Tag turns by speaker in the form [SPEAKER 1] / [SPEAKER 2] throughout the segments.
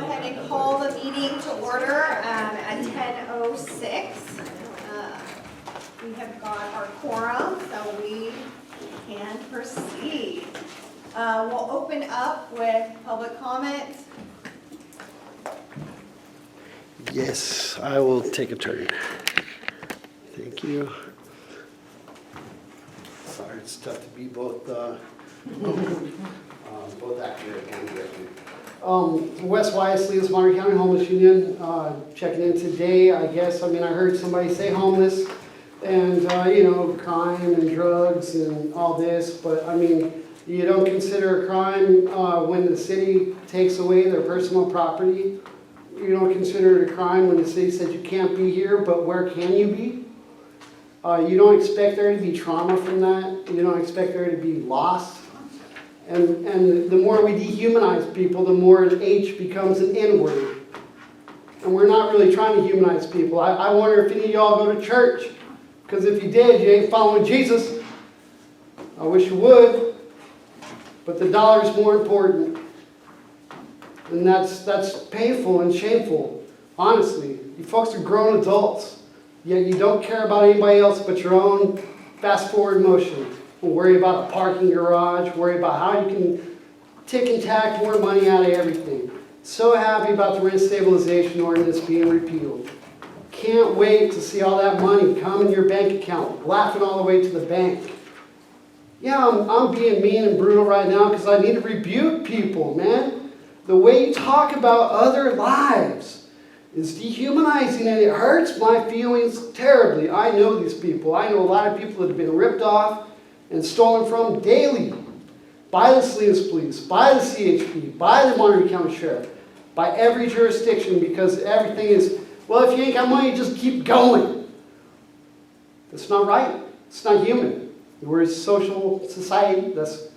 [SPEAKER 1] ahead and call the meeting to order at 10:06. We have got our quorum, so we can proceed. We'll open up with public comments.
[SPEAKER 2] Yes, I will take a turn. Thank you. Sorry, it's tough to be both accurate and directed. Wes Wise, Salinas, Monterey County Homeless Union, checking in today. I guess, I heard somebody say homeless and, crime and drugs and all this, but you don't consider a crime when the city takes away their personal property. You don't consider it a crime when the city says you can't be here, but where can you be? You don't expect there to be trauma from that. You don't expect there to be loss. And the more we dehumanize people, the more an H becomes an N word. And we're not really trying to humanize people. I wonder if any of y'all go to church. Because if you did, you ain't following Jesus. I wish you would. But the dollar is more important. And that's painful and shameful, honestly. You folks are grown adults, yet you don't care about anybody else but your own fast-forward motion. We'll worry about a parking garage, worry about how you can tick and tack more money out of everything. So happy about the rent stabilization ordinance being repealed. Can't wait to see all that money come in your bank account, laughing all the way to the bank. Yeah, I'm being mean and brutal right now because I need to rebuke people, man. The way you talk about other lives is dehumanizing and it hurts my feelings terribly. I know these people. I know a lot of people that have been ripped off and stolen from daily by the Salinas Police, by the CHP, by the Monterey County Sheriff, by every jurisdiction because everything is, well, if you ain't got money, just keep going. That's not right. It's not human. We're a social society. That's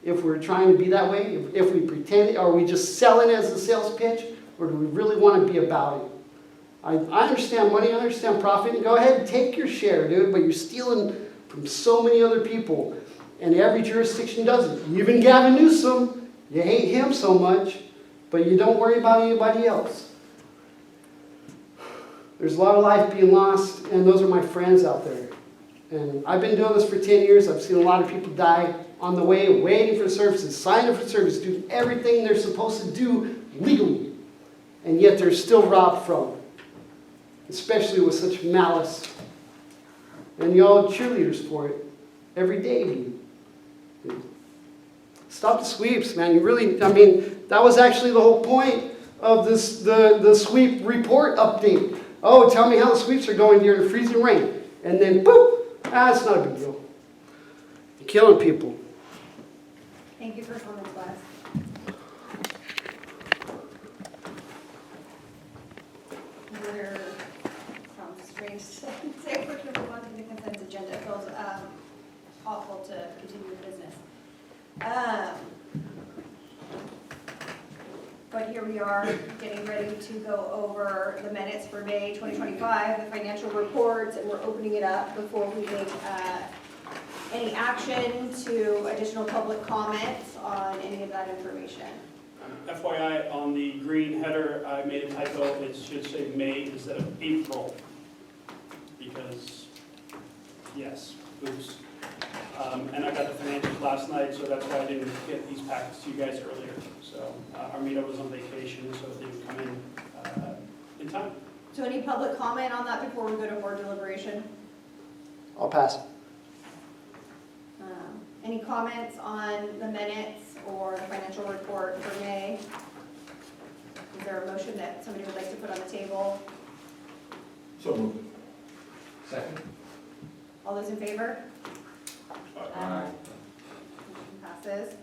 [SPEAKER 2] if we're trying to be that way, if we pretend it, are we just selling it as a sales pitch, or do we really want to be about it? I understand money, I understand profit, and go ahead and take your share, dude, but you're stealing from so many other people, and every jurisdiction does it. Even Gavin Newsom, you hate him so much, but you don't worry about anybody else. There's a lot of life being lost, and those are my friends out there. And I've been doing this for 10 years. I've seen a lot of people die on the way, waiting for services, signing up for service, doing everything they're supposed to do legally, and yet they're still robbed from it, especially with such malice. And y'all cheerleaders for it every day. Stop the sweeps, man. You really, that was actually the whole point of this, the sweep report update. Oh, tell me how the sweeps are going during the freezing rain. And then, boop, it's not a big deal. You're killing people.
[SPEAKER 1] Thank you for comments, Wes. There sounds strange to say we're going to move on to the consent agenda. It feels awful to continue with business. But here we are getting ready to go over the minutes for May 2025, the financial reports, and we're opening it up before we make any action to additional public comments on any of that information.
[SPEAKER 3] FYI, on the green header, I made a typo. It should say May instead of April. Because, yes, oops. And I got the financials last night, so that's why I didn't get these packets to you guys earlier. So Armida was on vacation, so it didn't come in time.
[SPEAKER 1] So any public comment on that before we go to board deliberation?
[SPEAKER 2] I'll pass.
[SPEAKER 1] Any comments on the minutes or the financial report for May? Is there a motion that somebody would like to put on the table?
[SPEAKER 4] So moved. Second.
[SPEAKER 1] All those in favor?
[SPEAKER 4] Aye.
[SPEAKER 1] Motion passes.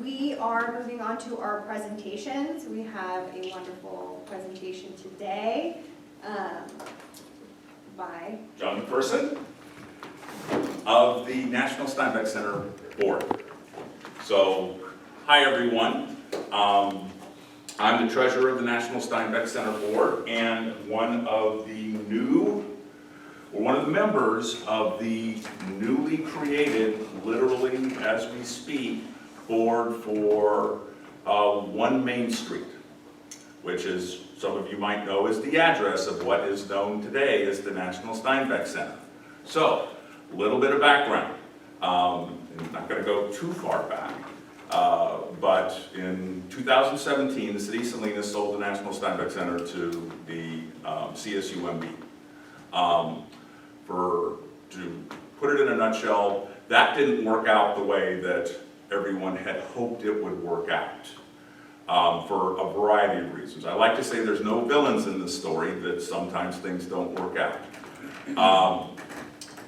[SPEAKER 1] We are moving on to our presentations. We have a wonderful presentation today by
[SPEAKER 5] John McPherson of the National Steinbeck Center Board. So, hi everyone. I'm the treasurer of the National Steinbeck Center Board and one of the members of the newly created, literally as we speak, board for 1 Main Street, which is, some of you might know, is the address of what is known today as the National Steinbeck Center. So, a little bit of background. I'm not going to go too far back, but in 2017, the city of Salinas sold the National Steinbeck Center to the CSUMB. To put it in a nutshell, that didn't work out the way that everyone had hoped it would work out, for a variety of reasons. I like to say there's no villains in this story, that sometimes things don't work out. A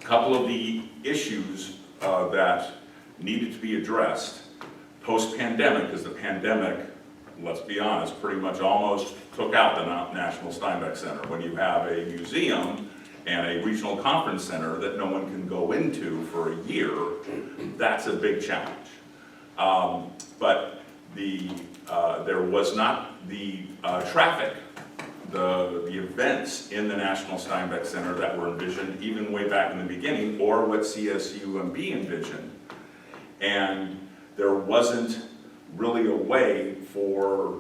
[SPEAKER 5] couple of the issues that needed to be addressed post-pandemic, because the pandemic, let's be honest, pretty much almost took out the National Steinbeck Center. When you have a museum and a regional conference center that no one can go into for a year, that's a big challenge. But there was not the traffic, the events in the National Steinbeck Center that were envisioned even way back in the beginning, or what CSUMB envisioned. And there wasn't really a way for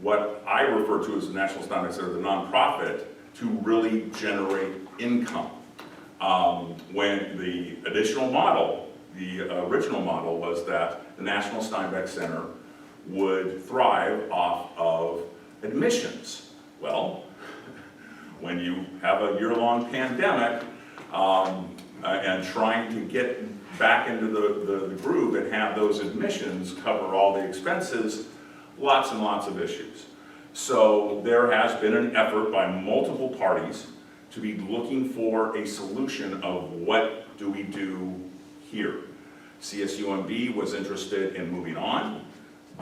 [SPEAKER 5] what I refer to as the National Steinbeck Center, the nonprofit, to really generate income. When the original model was that the National Steinbeck Center would thrive off of admissions. Well, when you have a year-long pandemic and trying to get back into the groove and have those admissions cover all the expenses, lots and lots of issues. So there has been an effort by multiple parties to be looking for a solution of what do we do here. CSUMB was interested in moving on,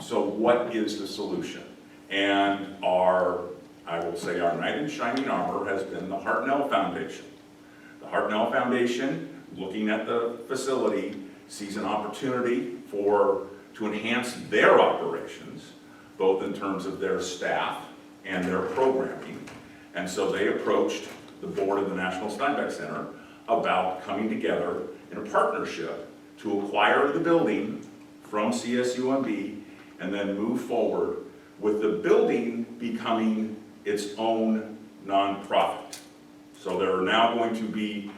[SPEAKER 5] so what is the solution? And I will say our knight in shining armor has been the Hartnell Foundation. The Hartnell Foundation, looking at the facility, sees an opportunity to enhance their operations, both in terms of their staff and their programming. And so they approached the board of the National Steinbeck Center about coming together in a partnership to acquire the building from CSUMB and then move forward with the building becoming its own nonprofit. So there are now going to be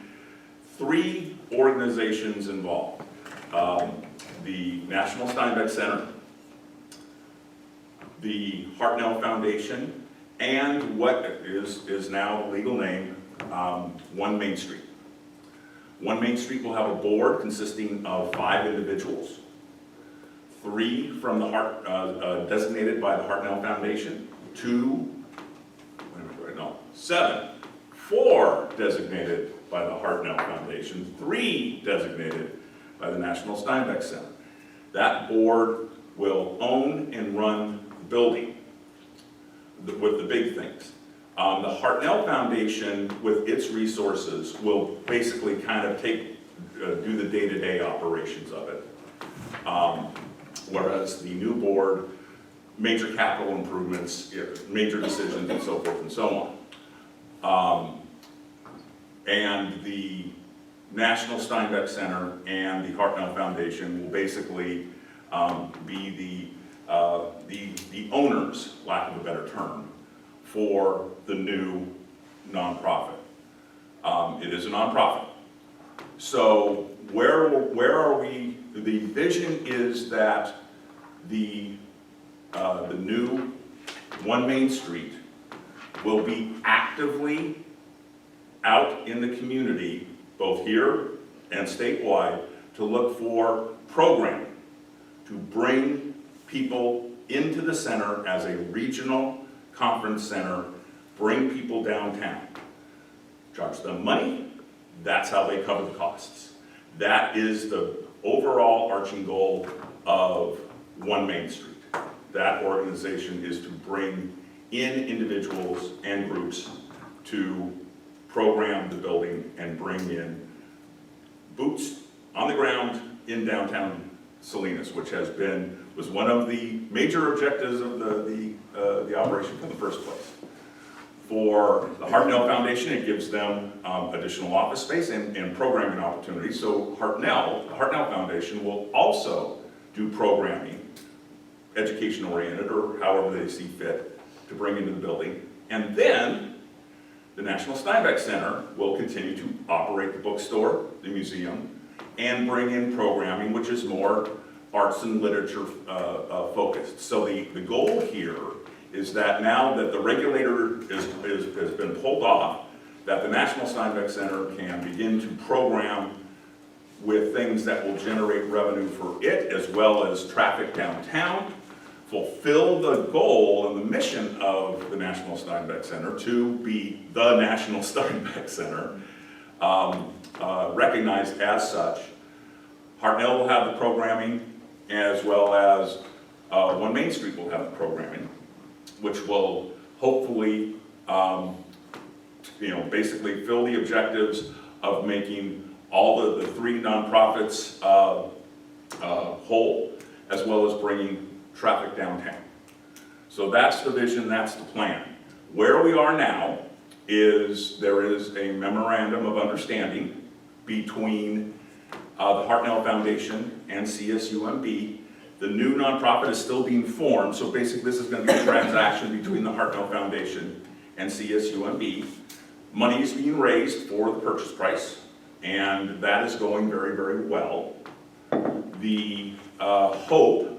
[SPEAKER 5] 3 organizations involved. The National Steinbeck Center, the Hartnell Foundation, and what is now the legal name, 1 Main Street. 1 Main Street will have a board consisting of 5 individuals, 3 from the designated by the Hartnell Foundation, 7, 4 designated by the Hartnell Foundation, 3 designated by the National Steinbeck Center. That board will own and run the building with the big things. The Hartnell Foundation, with its resources, will basically kind of do the day-to-day operations of it. Whereas the new board, major capital improvements, major decisions, and so forth and so on. And the National Steinbeck Center and the Hartnell Foundation will basically be the owners, lack of a better term, for the new nonprofit. It is a nonprofit. So where are we? The vision is that the new 1 Main Street will be actively out in the community, both here and statewide, to look for programming, to bring people into the center as a regional conference center, bring people downtown, charge them money, that's how they cover the costs. That is the overall arching goal of 1 Main Street. That organization is to bring in individuals and groups to program the building and bring in boots on the ground in downtown Salinas, which was one of the major objectives of the operation from the first place. For the Hartnell Foundation, it gives them additional office space and programming opportunities. So the Hartnell Foundation will also do programming education oriented or however they see fit to bring into the building. And then the National Steinbeck Center will continue to operate the bookstore, the museum, and bring in programming which is more arts and literature focused. So the goal here is that now that the regulator has been pulled off, that the National Steinbeck Center can begin to program with things that will generate revenue for it as well as traffic downtown, fulfill the goal and the mission of the National Steinbeck Center to be the National Steinbeck Center, recognized as such. Hartnell will have the programming as well as 1 Main Street will have the programming, which will hopefully basically fill the objectives of making all the 3 nonprofits whole, as well as bringing traffic downtown. So that's the vision, that's the plan. Where we are now is there is a memorandum of understanding between the Hartnell Foundation and CSUMB. The new nonprofit is still being formed, so basically this is going to be a transaction between the Hartnell Foundation and CSUMB. Money is being raised for the purchase price, and that is going very, very well. The hope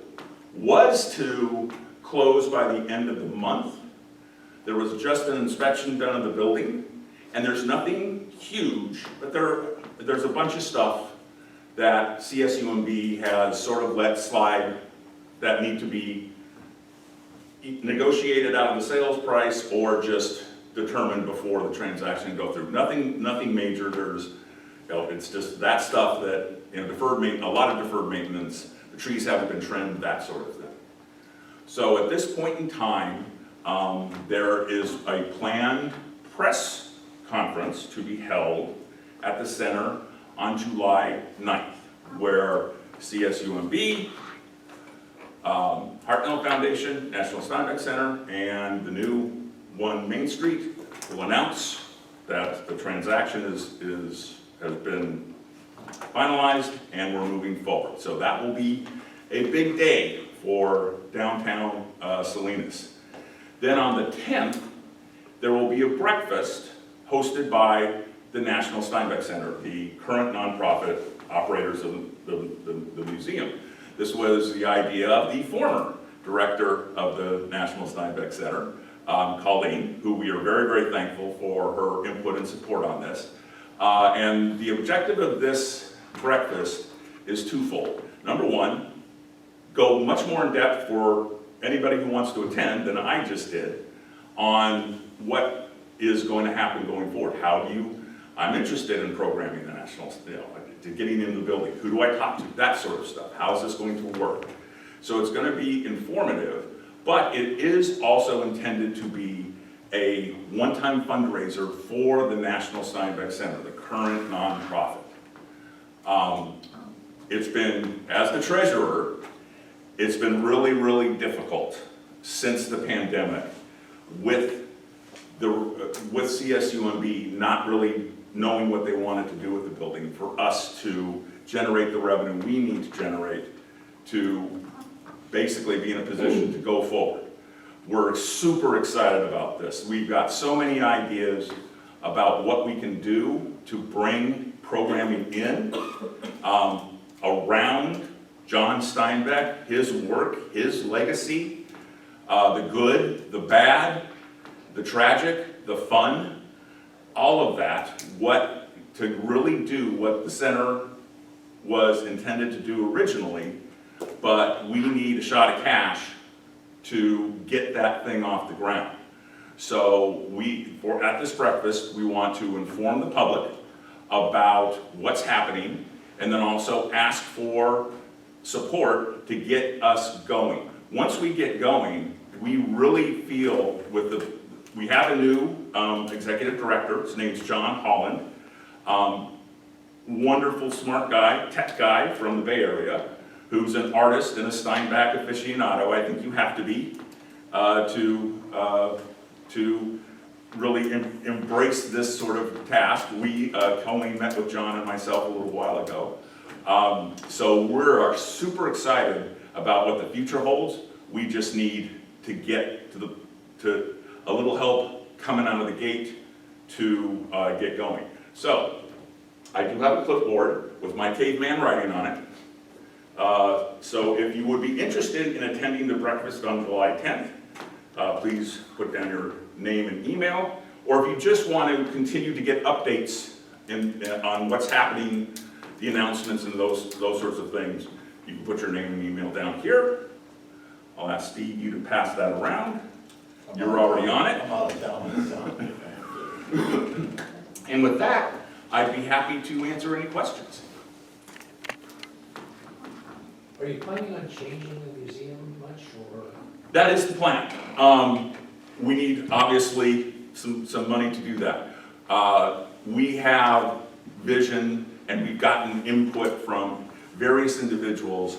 [SPEAKER 5] was to close by the end of the month. There was just an inspection done of the building, and there's nothing huge, but there's a bunch of stuff that CSUMB has sort of let slide that need to be negotiated out of the sales price or just determined before the transaction go through. Nothing major. There's, it's just that stuff that, deferred maintenance, a lot of deferred maintenance. The trees haven't been trimmed, that sort of thing. So at this point in time, there is a planned press conference to be held at the center on July 9th, where CSUMB, Hartnell Foundation, National Steinbeck Center, and the new 1 Main Street will announce that the transaction has been finalized and we're moving forward. So that will be a big day for downtown Salinas. Then on the 10th, there will be a breakfast hosted by the National Steinbeck Center, the current nonprofit operators of the museum. This was the idea of the former director of the National Steinbeck Center, Colleen, who we are very, very thankful for her input and support on this. And the objective of this breakfast is twofold. Number one, go much more in depth for anybody who wants to attend than I just did on what is going to happen going forward. I'm interested in programming the national, to getting into the building. Who do I talk to? That sort of stuff. How is this going to work? So it's going to be informative, but it is also intended to be a one-time fundraiser for the National Steinbeck Center, the current nonprofit. It's been, as the treasurer, it's been really, really difficult since the pandemic with CSUMB not really knowing what they wanted to do with the building, for us to generate the revenue we need to generate to basically be in a position to go forward. We're super excited about this. We've got so many ideas about what we can do to bring programming in around John Steinbeck, his work, his legacy, the good, the bad, the tragic, the fun, all of that, to really do what the center was intended to do originally, but we need a shot of cash to get that thing off the ground. So at this breakfast, we want to inform the public about what's happening, and then also ask for support to get us going. Once we get going, we really feel we have a new executive director. His name's John Holland. Wonderful, smart guy, tech guy from the Bay Area, who's an artist and a Steinbeck aficionado. I think you have to be to really embrace this sort of task. Colleen met with John and myself a little while ago. So we're super excited about what the future holds. We just need to get to a little help coming out of the gate to get going. So, I do have a clipboard with my caveman writing on it. So if you would be interested in attending the breakfast on July 10th, please put down your name and email. Or if you just want to continue to get updates on what's happening, the announcements and those sorts of things, you can put your name and email down here. I'll ask Steve you to pass that around. You're already on it.
[SPEAKER 4] I'm out of town.
[SPEAKER 5] And with that, I'd be happy to answer any questions.
[SPEAKER 6] Are you planning on changing the museum much, or?
[SPEAKER 5] That is the plan. We need, obviously, some money to do that. We have vision, and we've gotten input from various individuals.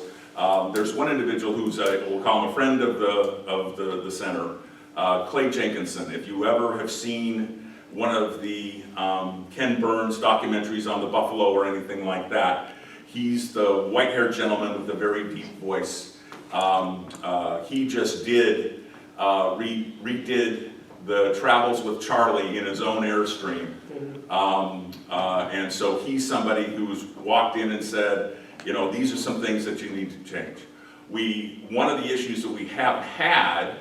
[SPEAKER 5] There's one individual who's, we'll call him a friend of the center, Clay Jenkinson. If you ever have seen one of the Ken Burns documentaries on the buffalo or anything like that, he's the white-haired gentleman with a very deep voice. He just redid the Travels with Charlie in his own Airstream. And so he's somebody who's walked in and said, you know, these are some things that you need to change. One of the issues that we have had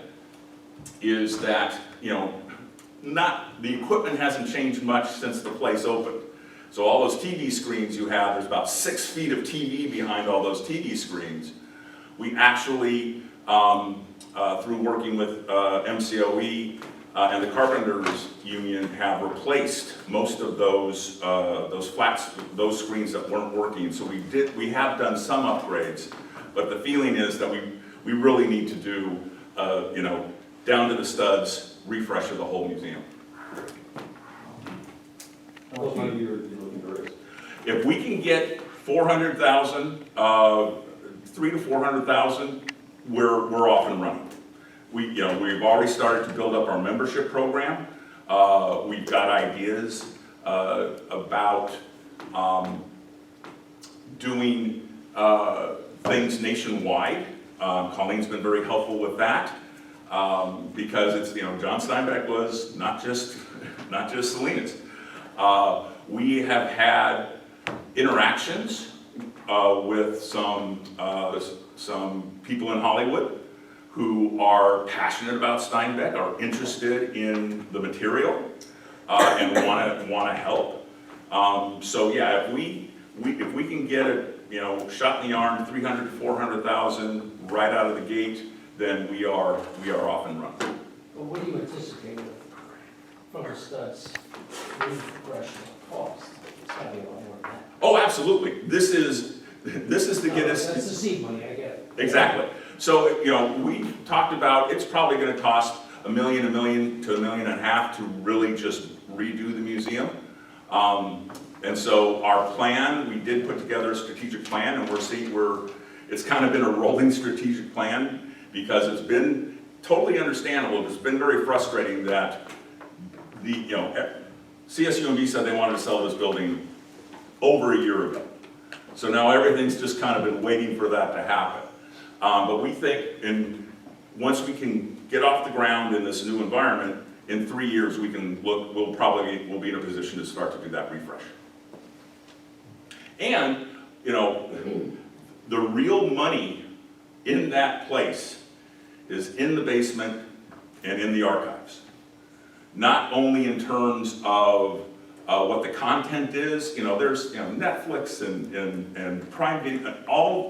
[SPEAKER 5] is that, you know, the equipment hasn't changed much since the place opened. So all those TV screens you have, there's about 6 feet of TV behind all those TV screens. We actually, through working with MCOE and the Carpenters Union, have replaced most of those those screens that weren't working. So we have done some upgrades, but the feeling is that we really need to do, you know, down to the studs, refresh of the whole museum.
[SPEAKER 4] How much money you're looking to raise?
[SPEAKER 5] If we can get 400,000, 300,000 to 400,000, we're off and running. We've already started to build up our membership program. We've got ideas about doing things nationwide. Colleen's been very helpful with that. Because it's, you know, John Steinbeck was not just Salinas. We have had interactions with some people in Hollywood who are passionate about Steinbeck, are interested in the material, and want to help. So yeah, if we can get a, you know, shot in the arm, 300 to 400,000 right out of the gate, then we are off and running.
[SPEAKER 6] Well, what do you anticipate from the studs, progression of cost? It's gotta be a lot more than that.
[SPEAKER 5] Oh, absolutely. This is to get us.
[SPEAKER 6] That's the seed money, I get it.
[SPEAKER 5] Exactly. So, you know, we talked about, it's probably going to cost $1 million to $1.5 million to really just redo the museum. And so our plan, we did put together a strategic plan, and it's kind of been a rolling strategic plan, because it's been totally understandable. It's been very frustrating that CSUMB said they wanted to sell this building over a year ago. So now everything's just kind of been waiting for that to happen. But we think once we can get off the ground in this new environment, in 3 years we'll be in a position to start to do that refresh. And, you know, the real money in that place is in the basement and in the archives. Not only in terms of what the content is, you know, there's, you know, Netflix and Prime Video, all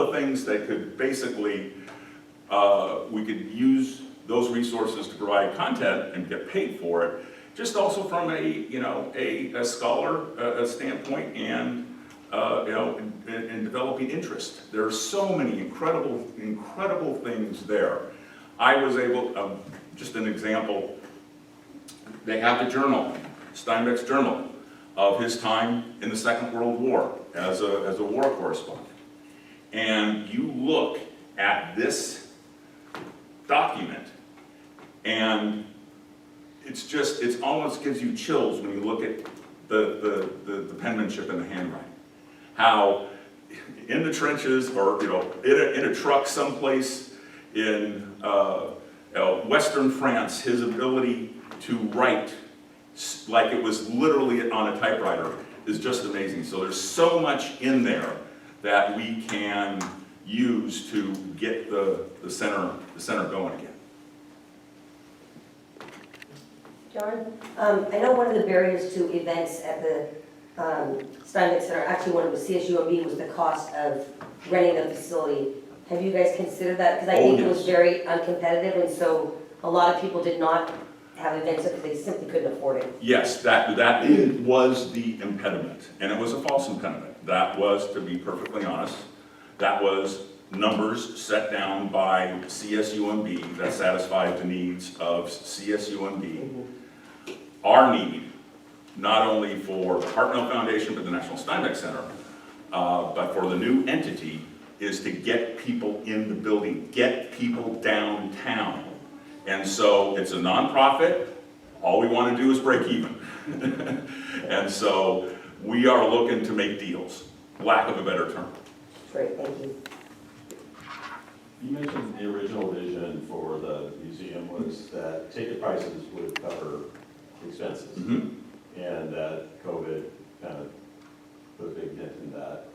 [SPEAKER 5] the things that could basically, we could use those resources to provide content and get paid for it. Just also from a scholar standpoint, and in developing interest. There are so many incredible things there. I was able, just an example, they have the journal, Steinbeck's journal, of his time in the Second World War as a war correspondent. And you look at this document, and it almost gives you chills when you look at the penmanship and the handwriting. How in the trenches, or in a truck someplace in Western France, his ability to write like it was literally on a typewriter is just amazing. So there's so much in there that we can use to get the center going again.
[SPEAKER 7] John, I know one of the barriers to events at the Steinbeck Center, actually one of the CSUMB, was the cost of renting the facility. Have you guys considered that? Because I think it was very uncompetitive, and so a lot of people did not have events because they simply couldn't afford it.
[SPEAKER 5] Yes, that was the impediment, and it was a false impediment. That was, to be perfectly honest, that was numbers set down by CSUMB that satisfied the needs of CSUMB. Our need, not only for the Hartnell Foundation, but the National Steinbeck Center, but for the new entity, is to get people in the building, get people downtown. And so it's a nonprofit, all we want to do is break even. And so we are looking to make deals, lack of a better term.
[SPEAKER 7] Great, thank you.
[SPEAKER 4] You mentioned the original vision for the museum was that ticket prices would cover expenses.
[SPEAKER 5] Mm-hmm.
[SPEAKER 4] And that COVID kind of put a big dent in that.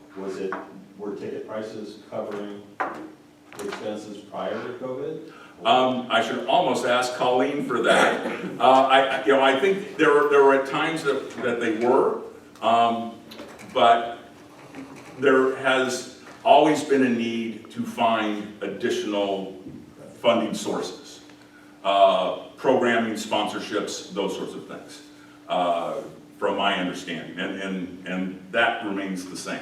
[SPEAKER 4] Were ticket prices covering the expenses prior to COVID?
[SPEAKER 5] I should almost ask Colleen for that. I think there were at times that they were, but there has always been a need to find additional funding sources, programming, sponsorships, those sorts of things, from my understanding, and that remains the same.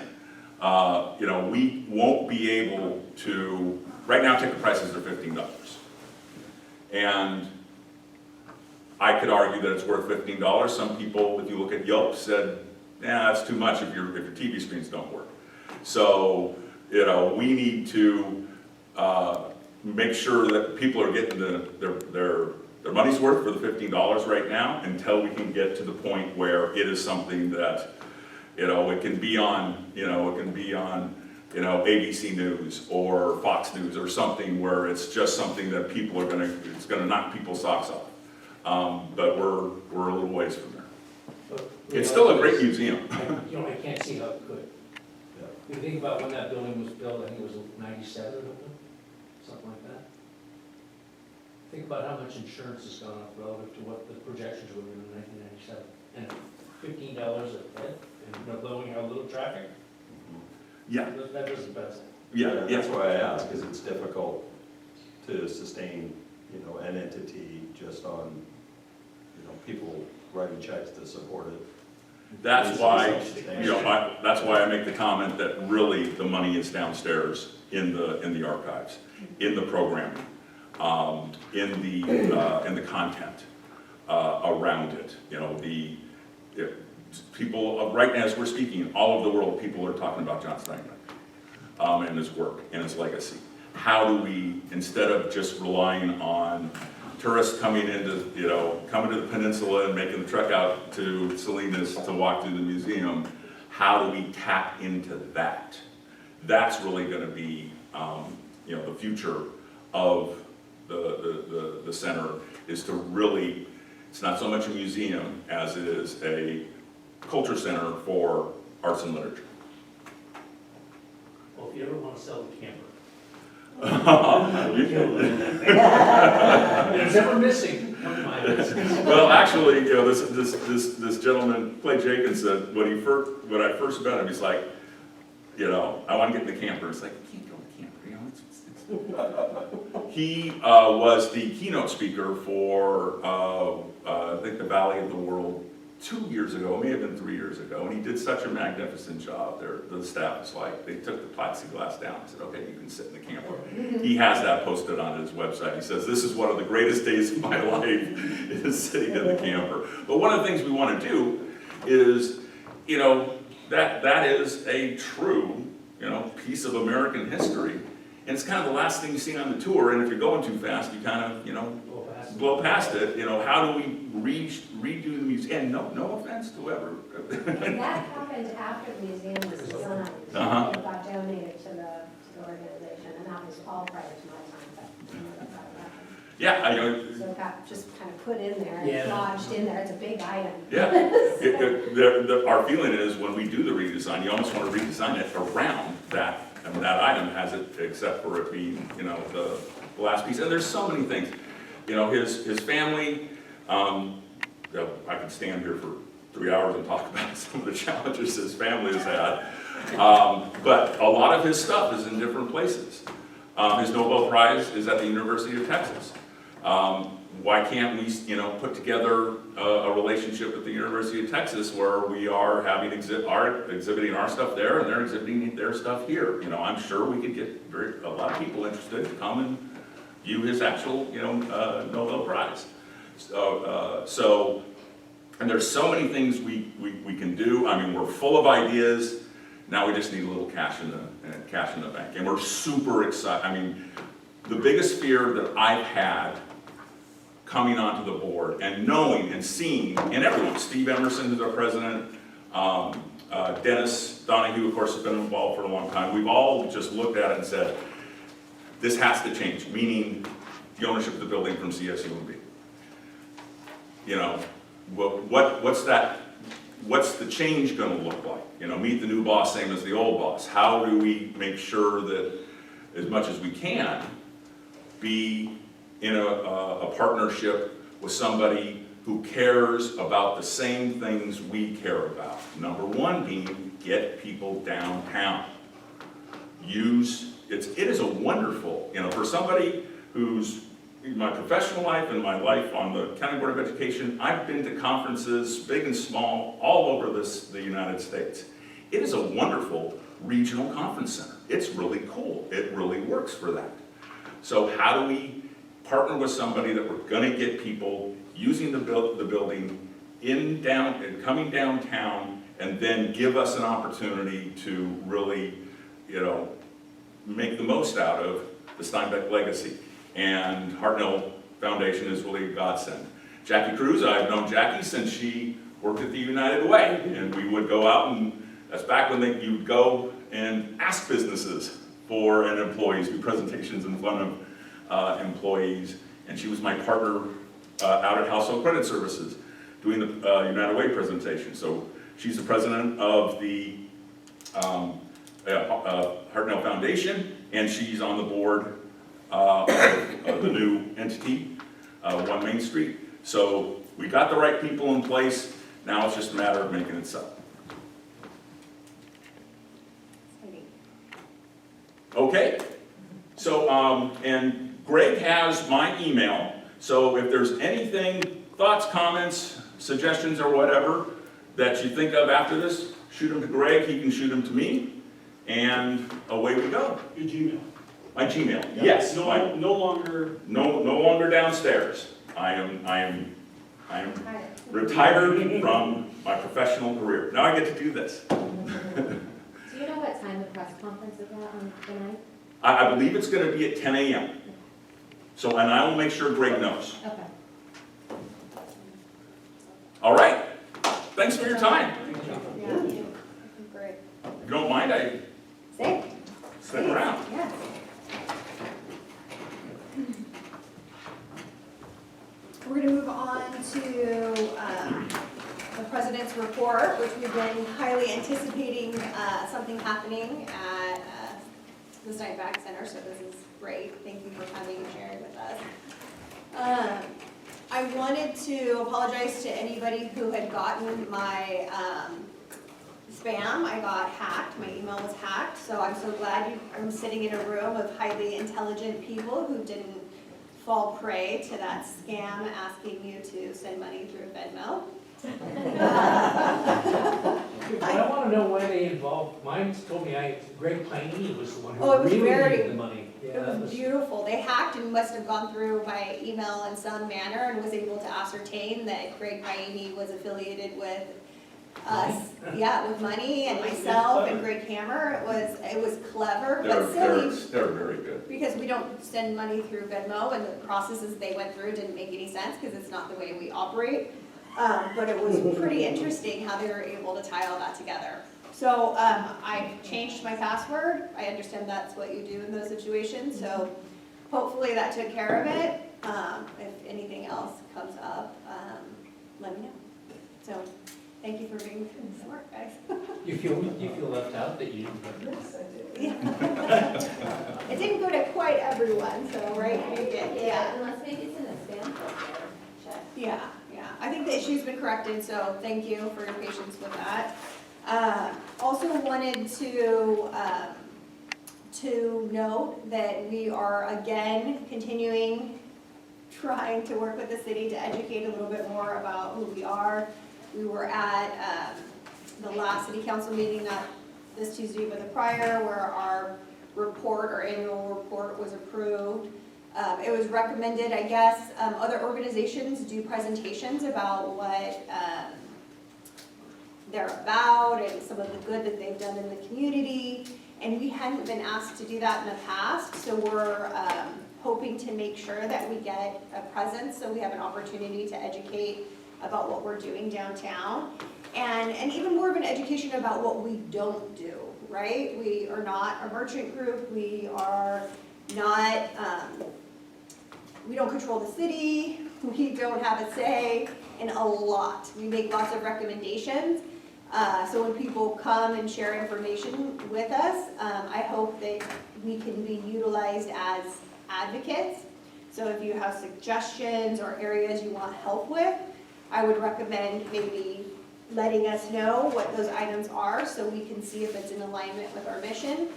[SPEAKER 5] We won't be able to, right now ticket prices are $15. And I could argue that it's worth $15. Some people, if you look at Yelp, said, "Yeah, that's too much if your TV screens don't work." So, we need to make sure that people are getting their money's worth for the $15 right now until we can get to the point where it is something that, it can be on, ABC News or Fox News or something where it's just something that people are it's gonna knock people's socks off. But we're a little ways from there.
[SPEAKER 6] But
[SPEAKER 5] It's still a great museum.
[SPEAKER 6] I can't see how it could. You think about when that building was built, I think it was 97 or something like that. Think about how much insurance has gone up relative to what the projections were in 1997. And $15 a head, and blowing out a little traffic,
[SPEAKER 5] Yeah,
[SPEAKER 6] that doesn't pass.
[SPEAKER 5] yeah,
[SPEAKER 4] That's
[SPEAKER 5] yeah.
[SPEAKER 4] why I ask, because it's difficult to sustain, an entity just on, people writing checks to support it.
[SPEAKER 5] That's why, that's why I make the comment that really the money is downstairs in the archives, in the programming, in the content around it. People, right now as we're speaking, all over the world, people are talking about John Steinbeck and his work and his legacy. How do we, instead of just relying on tourists coming into, coming to the peninsula and making the trek out to Salinas to walk through the museum, how do we tap into that? That's really going to be, the future of the center, is to really, it's not so much a museum as it is a culture center for arts and literature.
[SPEAKER 6] Well, if you ever want to sell the camper, it's ever missing. Come to my business.
[SPEAKER 5] Well, actually, this gentleman, Clay Jenkins, said when I first met him, he's like, I want to get in the camper. It's like, you can't go in the camper, He was the keynote speaker for, I think, the Valley of the World 2 years ago, it may have been 3 years ago, and he did such a magnificent job there. The staff was like, they took the plexiglass down and said, okay, you can sit in the camper. He has that posted on his website. He says, this is one of the greatest days of my life, is sitting in the camper. But one of the things we want to do is, that is a true, piece of American history. And it's kind of the last thing you see on the tour, and if you're going too fast, you kind of, blow past it. How do we redo the museum? And no offense to whoever.
[SPEAKER 8] And that happened after the museum was done.
[SPEAKER 5] Uh-huh.
[SPEAKER 8] It got donated to the organization, and that was all prior to my time, but you know, that's how it happened.
[SPEAKER 5] Yeah, I know,
[SPEAKER 8] So it got just kind of put in there,
[SPEAKER 6] Yeah.
[SPEAKER 8] and lodged in there, it's a big item.
[SPEAKER 5] yeah. Our feeling is when we do the redesign, you almost want to redesign it around that, and that item has it, except for it being, you know, the last piece. And there's so many things. You know, his family, I could stand here for 3 hours and talk about some of the challenges his family has had. But a lot of his stuff is in different places. His Nobel Prize is at the University of Texas. Why can't we, you know, put together a relationship with the University of Texas where we are having exhibiting our stuff there and they're exhibiting their stuff here? You know, I'm sure we could get a lot of people interested to come and view his actual, you know, Nobel Prize. So, and there's so many things we can do. I mean, we're full of ideas. Now we just need a little cash in the bank, and we're super excited. I mean, the biggest fear that I've had coming onto the board and knowing and seeing, and everyone, Steve Emerson, who's our president, Dennis Donahue, of course, has been involved for a long time. We've all just looked at it and said, this has to change, meaning the ownership of the building from CSUMB. You know, what's the change going to look like? You know, meet the new boss, same as the old boss. How do we make sure that, as much as we can, be in a partnership with somebody who cares about the same things we care about? Number one being, get people downtown. It is a wonderful, you know, for somebody who's in my professional life and my life on the County Board of Education, I've been to conferences, big and small, all over the United States. It is a wonderful regional conference center. It's really cool. It really works for that. So how do we partner with somebody that we're gonna get people using the building coming downtown, and then give us an opportunity to really, you know, make the most out of the Steinbeck legacy. And Hartnell Foundation is really a godsend. Jackie Cruz, I've known Jackie since she worked at the United Way, and we would go out, and that's back when you'd go and ask businesses for an employees, do presentations in front of employees, and she was my partner out at Household Credit Services doing the United Way presentation. So she's the president of the Hartnell Foundation, and she's on the board of the new entity, One Main Street. So we got the right people in place. Now it's just a matter of making it so. Okay. So, and Greg has my email. So if there's anything, thoughts, comments, suggestions, or whatever that you think of after this, shoot them to Greg. He can shoot them to me. And away we go.
[SPEAKER 3] Your Gmail.
[SPEAKER 5] My Gmail, yes.
[SPEAKER 3] No
[SPEAKER 5] longer downstairs. I am retired from my professional career. Now I get to do this.
[SPEAKER 8] Do you know what time the press conference is at on the night?
[SPEAKER 5] I believe it's going to be at 10 a.m. So, and I will make sure Greg knows.
[SPEAKER 8] Okay.
[SPEAKER 5] All right. Thanks for your time.
[SPEAKER 1] Yeah, great.
[SPEAKER 5] If you don't mind, I
[SPEAKER 1] Stay.
[SPEAKER 5] stick around.
[SPEAKER 1] Yes. We're going to move on to the President's report, which we've been highly anticipating something happening at the Steinbeck Center, so this is great. Thank you for coming and sharing with us. I wanted to apologize to anybody who had gotten my spam. I got hacked. My email was hacked, so I'm so glad I'm sitting in a room of highly intelligent people who didn't fall prey to that scam asking you to send money through Venmo.
[SPEAKER 6] I want to know why they involved, mine told me Greg Paini was the one
[SPEAKER 1] Oh, it
[SPEAKER 6] who
[SPEAKER 1] was
[SPEAKER 6] really
[SPEAKER 1] very-
[SPEAKER 6] needed the money. Yeah,
[SPEAKER 1] It
[SPEAKER 6] that
[SPEAKER 1] was beautiful. They hacked and must have gone through my email in some manner and was able to ascertain that Greg Paini was affiliated with us. Yeah, with money and myself and Greg Hammer. It was clever, but silly.
[SPEAKER 5] They're very good.
[SPEAKER 1] Because we don't send money through Venmo, and the processes they went through didn't make any sense because it's not the way we operate. But it was pretty interesting how they were able to tie all that together. So I changed my password. I understand that's what you do in those situations, so hopefully that took care of it. If anything else comes up, let me know. So thank you for being smart, guys.
[SPEAKER 6] You feel left out that you didn't get this?
[SPEAKER 1] Yeah. It didn't go to quite everyone, so right, you did, yeah.
[SPEAKER 8] Unless maybe it's in a spam folder, check.
[SPEAKER 1] Yeah, yeah. I think the issue's been corrected, so thank you for your patience with that. Also wanted to note that we are again continuing trying to work with the city to educate a little bit more about who we are. We were at the last city council meeting, not this Tuesday but the prior, where our report, our annual report was approved. It was recommended, I guess, other organizations do presentations about what they're about and some of the good that they've done in the community. And we hadn't been asked to do that in the past, so we're hoping to make sure that we get a presence, so we have an opportunity to educate about what we're doing downtown. And even more of an education about what we don't do, right? We are not a merchant group, we are not, we don't control the city, we don't have a say in a lot. We make lots of recommendations. So when people come and share information with us, I hope that we can be utilized as advocates. So if you have suggestions or areas you want help with, I would recommend maybe letting us know what those items are so we can see if it's in alignment with our mission.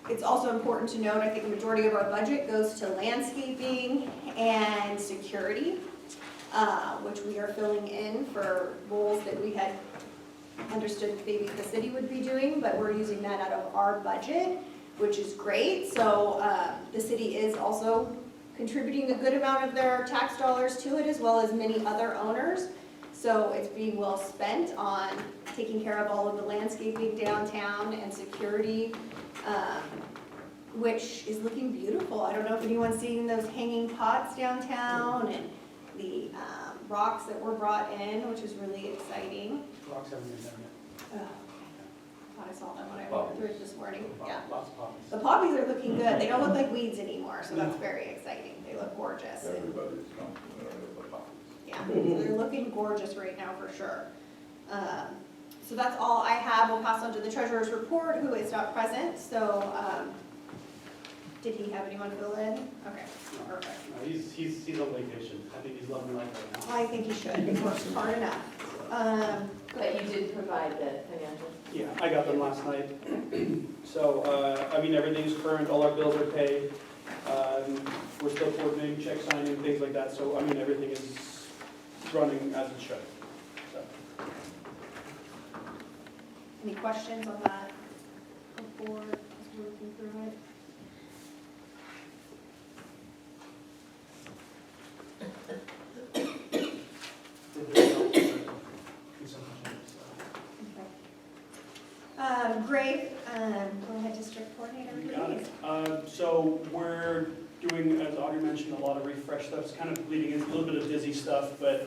[SPEAKER 1] It's also important to note, I think the majority of our budget goes to landscaping and security, which we are filling in for roles that we had understood maybe the city would be doing, but we're using that out of our budget, which is great. So the city is also contributing a good amount of their tax dollars to it, as well as many other owners. So it's being well spent on taking care of all of the landscaping downtown and security, which is looking beautiful. I don't know if anyone's seen those hanging pots downtown and the rocks that were brought in, which is really exciting.
[SPEAKER 3] Rocks haven't been done
[SPEAKER 1] Oh, okay. Thought I saw them when I walked through it this morning.
[SPEAKER 3] yet.
[SPEAKER 1] Yeah.
[SPEAKER 3] Lots of poppies.
[SPEAKER 1] The poppies are looking good. They don't look like weeds anymore, so that's very exciting. They look gorgeous. And,
[SPEAKER 4] Everybody's complimenting the poppies.
[SPEAKER 1] yeah, so they're looking gorgeous right now for sure. So that's all I have. We'll pass on to the treasurer's report, who is not present. So did he have anyone fill in? Okay, perfect.
[SPEAKER 3] No, he's on vacation. I think he's loving life right now.
[SPEAKER 1] I think he should. He works hard enough.
[SPEAKER 8] But you did provide the financial.
[SPEAKER 3] Yeah, I got them last night. So, I mean, everything's current, all our bills are paid. We're still coordinating check signing, things like that. So, I mean, everything is running as it should. So,
[SPEAKER 1] Any questions on that before we're working through it? Great, go ahead, District Coordinator,
[SPEAKER 3] You got
[SPEAKER 1] please.
[SPEAKER 3] it. So we're doing, as Audrey mentioned, a lot of refresh stuff. It's kind of bleeding into a little bit of DISI stuff, but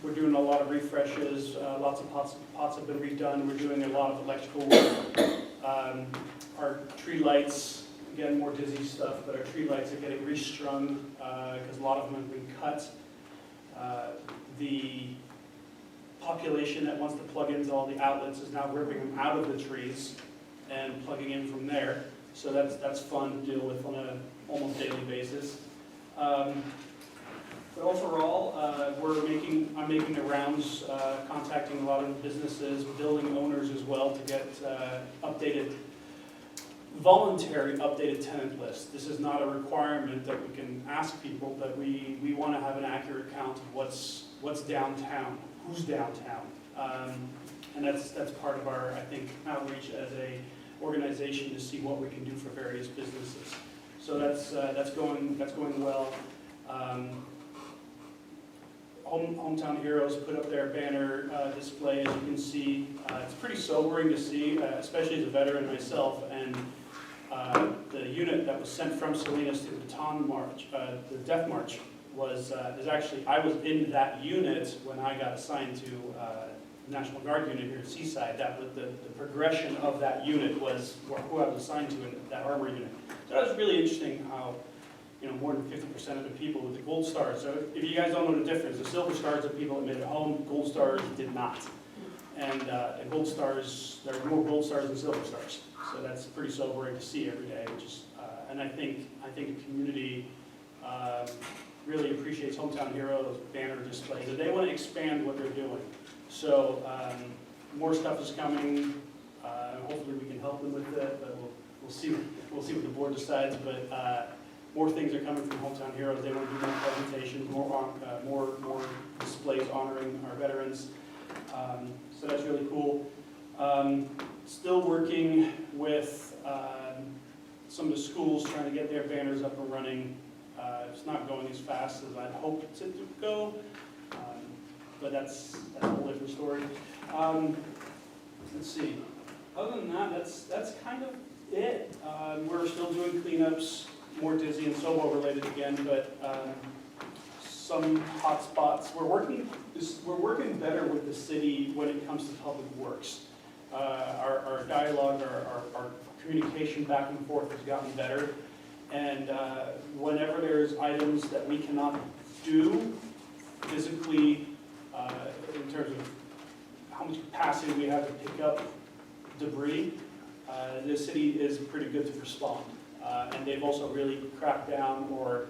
[SPEAKER 3] we're doing a lot of refreshes. Lots of pots have been redone. We're doing a lot of electrical work. Our tree lights, again, more DISI stuff, but our tree lights are getting restrung because a lot of them have been cut. The population that wants to plug into all the outlets is now ripping them out of the trees and plugging in from there. So that's fun to deal with on a almost daily basis. But overall, I'm making the rounds, contacting a lot of businesses, building owners as well to get voluntary updated tenant lists. This is not a requirement that we can ask people, but we want to have an accurate count of what's downtown. Who's downtown, and that's part of our, I think, outreach as a organization to see what we can do for various businesses. So that's going well. Hometown Heroes put up their banner display, as you can see. It's pretty sobering to see, especially as a veteran myself, and the unit that was sent from Salinas to the Baton March, the Death March, is actually, I was in that unit when I got assigned to National Guard unit here at Seaside, that was the progression of that unit was who I was assigned to in that armor unit. So that was really interesting how, more than 50% of the people with the gold stars. So if you guys don't know the difference, the silver stars are people that made it home, gold stars did not. And the gold stars, there are more gold stars than silver stars. So that's pretty sobering to see every day. And I think the community really appreciates Hometown Heroes banner displays, and they want to expand what they're doing. So more stuff is coming. Hopefully we can help them with it, but we'll see. We'll see what the board decides. But more things are coming from Hometown Heroes. They want to do more presentations, more displays honoring our veterans. So that's really cool. Still working with some of the schools trying to get their banners up and running. It's not going as fast as I'd hoped it to go, but that's a whole different story. Let's see. Other than that, that's kind of it. We're still doing cleanups, more DISI and SOBO related again, but some hot spots. We're working better with the city when it comes to public works. Our dialogue, our communication back and forth has gotten better. And whenever there's items that we cannot do physically, in terms of how much capacity we have to pick up debris, the city is pretty good to respond. And they've also really cracked down or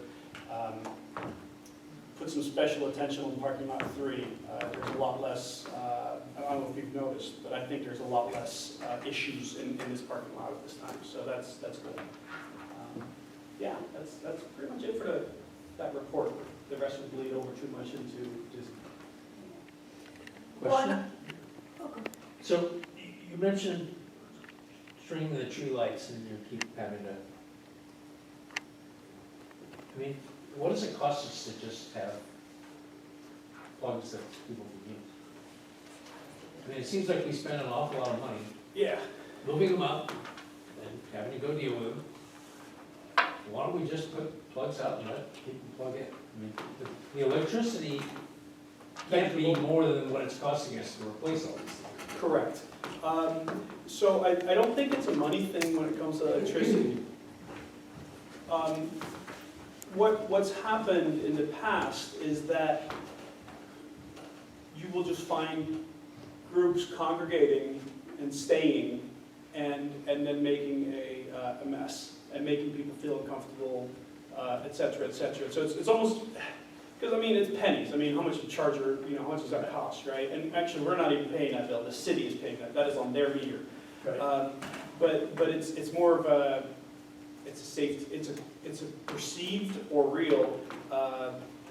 [SPEAKER 3] put some special attention on parking lot 3. There's a lot less, I don't know if you've noticed, but I think there's a lot less issues in this parking lot at this time. So that's good. Yeah, that's pretty much it for that report. The rest would bleed over too much into just.
[SPEAKER 6] Question? So you mentioned stringing the tree lights and you keep having to, what does it cost us to just have plugs that people can use? It seems like we spend an awful lot of money
[SPEAKER 3] Yeah.
[SPEAKER 6] moving them up and having to go deal with them. Why don't we just put plugs out and let people plug in? The electricity can't be more than what it's costing us to replace all these things.
[SPEAKER 3] Correct. So I don't think it's a money thing when it comes to electricity. What's happened in the past is that you will just find groups congregating and staying and then making a mess and making people feel uncomfortable, et cetera, et cetera. So it's almost, because it's pennies. How much a charger, how much does that cost, right? And actually, we're not even paying that bill. The city is paying that. That is on their meter.
[SPEAKER 6] Right.
[SPEAKER 3] But it's more of a, it's a safety, it's a perceived or real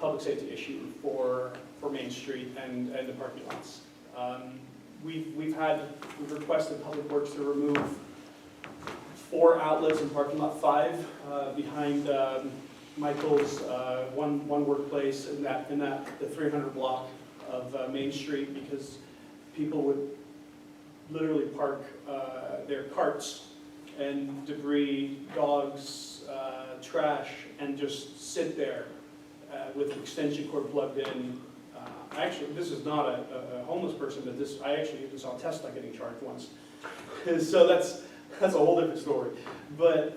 [SPEAKER 3] public safety issue for Main Street and the parking lots. We've requested Public Works to remove 4 outlets in parking lot 5 behind Michael's one workplace in the 300 block of Main Street, because people would literally park their carts and debris, dogs, trash, and just sit there with an extension cord plugged in. Actually, this is not a homeless person, but I actually even saw Tesla getting charged once. So that's a whole different story. But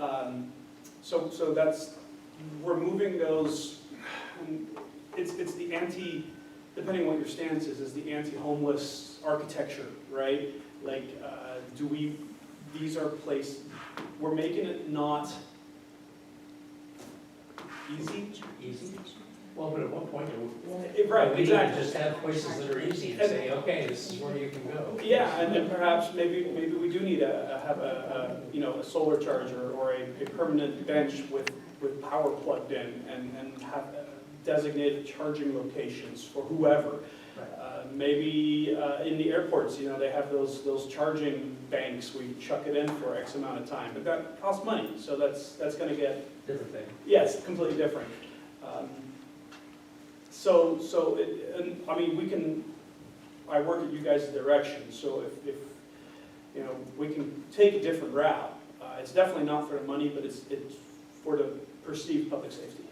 [SPEAKER 3] so we're moving those. It's the depending on what your stance is the anti-homeless architecture, right? Like, these are places, we're making it not easy.
[SPEAKER 6] Well, but at one point,
[SPEAKER 3] Right,
[SPEAKER 6] we need
[SPEAKER 3] exactly.
[SPEAKER 6] to just have places that are easy and say, okay, this is where you can go.
[SPEAKER 3] Yeah, and then perhaps maybe we do need to have a solar charger or a permanent bench with power plugged in and have designated charging locations for whoever. Maybe in the airports, they have those charging banks where you chuck it in for X amount of time, but that costs money, so that's going to get
[SPEAKER 6] Different thing.
[SPEAKER 3] yeah, it's completely different. I work at you guys' direction, so if we can take a different route. It's definitely not for the money, but it's for the perceived public safety.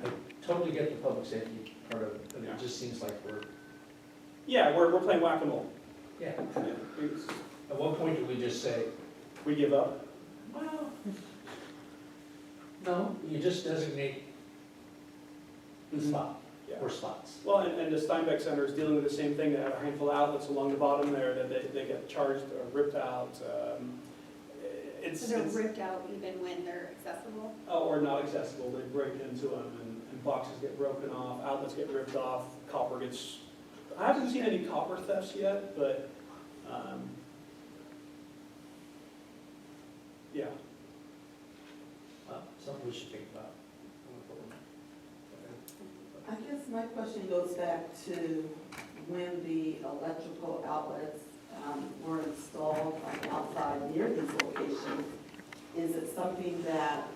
[SPEAKER 6] I totally get the public safety part of it, but
[SPEAKER 3] Yeah.
[SPEAKER 6] it just seems like we're
[SPEAKER 3] Yeah, we're playing whack-a-mole.
[SPEAKER 6] Yeah,
[SPEAKER 3] It's-
[SPEAKER 6] at what point do we just say,
[SPEAKER 3] We give up.
[SPEAKER 6] well, no, you just designate the spot,
[SPEAKER 3] Yeah.
[SPEAKER 6] or spots.
[SPEAKER 3] Well, and the Steinbeck Center is dealing with the same thing. They have a handful of outlets along the bottom there that they get charged or ripped out.
[SPEAKER 1] So they're ripped out even when they're accessible?
[SPEAKER 3] Or not accessible. They break into them and boxes get broken off, outlets get ripped off, copper gets, I haven't seen any copper thefts yet, but, yeah.
[SPEAKER 6] Something we should think about.
[SPEAKER 9] I guess my question goes back to when the electrical outlets were installed on the outside near these locations. Is it something that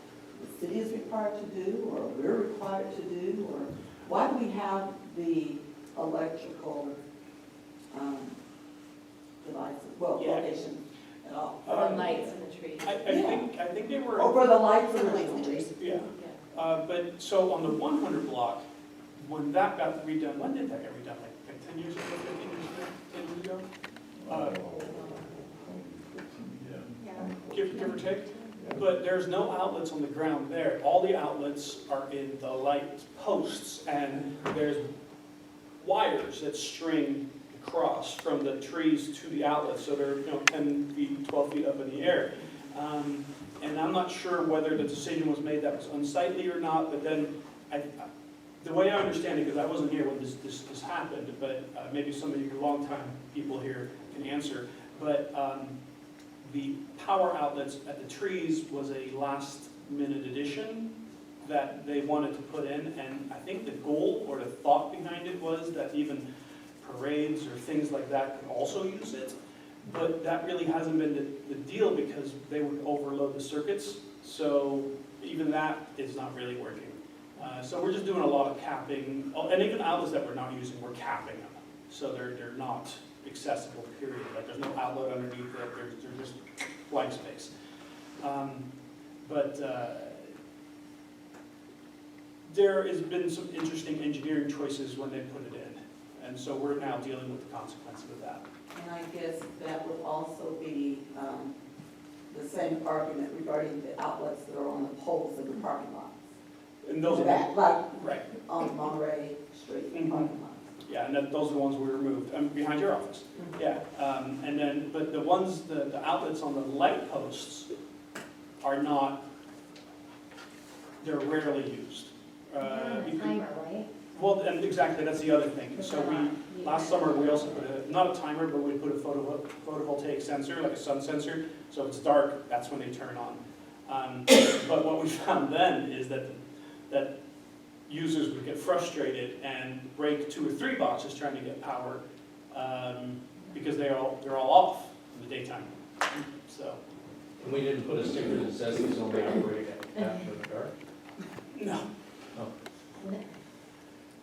[SPEAKER 9] the city is required to do, or we're required to do, or why do we have the electrical devices, well,
[SPEAKER 3] Yeah.
[SPEAKER 9] locations at all?
[SPEAKER 8] Lights in the trees.
[SPEAKER 3] I think they were.
[SPEAKER 9] Or for the lights
[SPEAKER 1] For
[SPEAKER 9] and
[SPEAKER 1] the lights and trees.
[SPEAKER 3] Yeah. But, so on the 100 block, when that got redone, when did that get redone? Like 10 years ago, 15 years ago, 10 years ago?
[SPEAKER 1] Yeah.
[SPEAKER 3] Give or take? But there's no outlets on the ground there. All the outlets are in the light posts, and there's wires that string across from the trees to the outlets, so they're, 10 feet, 12 feet up in the air. And I'm not sure whether the decision was made that was unsightly or not, but then, the way I understand it, because I wasn't here when this happened, but maybe some of you longtime people here can answer, but the power outlets at the trees was a last-minute addition that they wanted to put in, and I think the goal or the thought behind it was that even parades or things like that could also use it, but that really hasn't been the deal because they would overload the circuits, so even that is not really working. So we're just doing a lot of capping, and even outlets that we're not using, we're capping them, so they're not accessible, period. Like, there's no outlet underneath it, they're just blank space. There has been some interesting engineering choices when they put it in, and so we're now dealing with the consequences of that.
[SPEAKER 9] And I guess that would also be the same argument regarding the outlets that are on the poles in the parking lots.
[SPEAKER 3] And those are,
[SPEAKER 9] That, like
[SPEAKER 3] right,
[SPEAKER 9] on Monterey Street
[SPEAKER 3] Mhm.
[SPEAKER 9] parking lots.
[SPEAKER 3] yeah, and those are the ones we removed, behind your office. Yeah, and then, but the ones, the outlets on the light posts are not, they're rarely used. because-
[SPEAKER 8] Timer, right?
[SPEAKER 3] Well, and exactly, that's the other thing. So last summer, we also put not a timer, but we put a photovoltaic sensor, like a sun sensor. So if it's dark, that's when they turn on. But what we found then is that users would get frustrated and break 2 or 3 boxes trying to get power because they're all off in the daytime. So,
[SPEAKER 6] And we didn't put a sticker that says these only operate after the dark?
[SPEAKER 3] no.
[SPEAKER 6] Oh.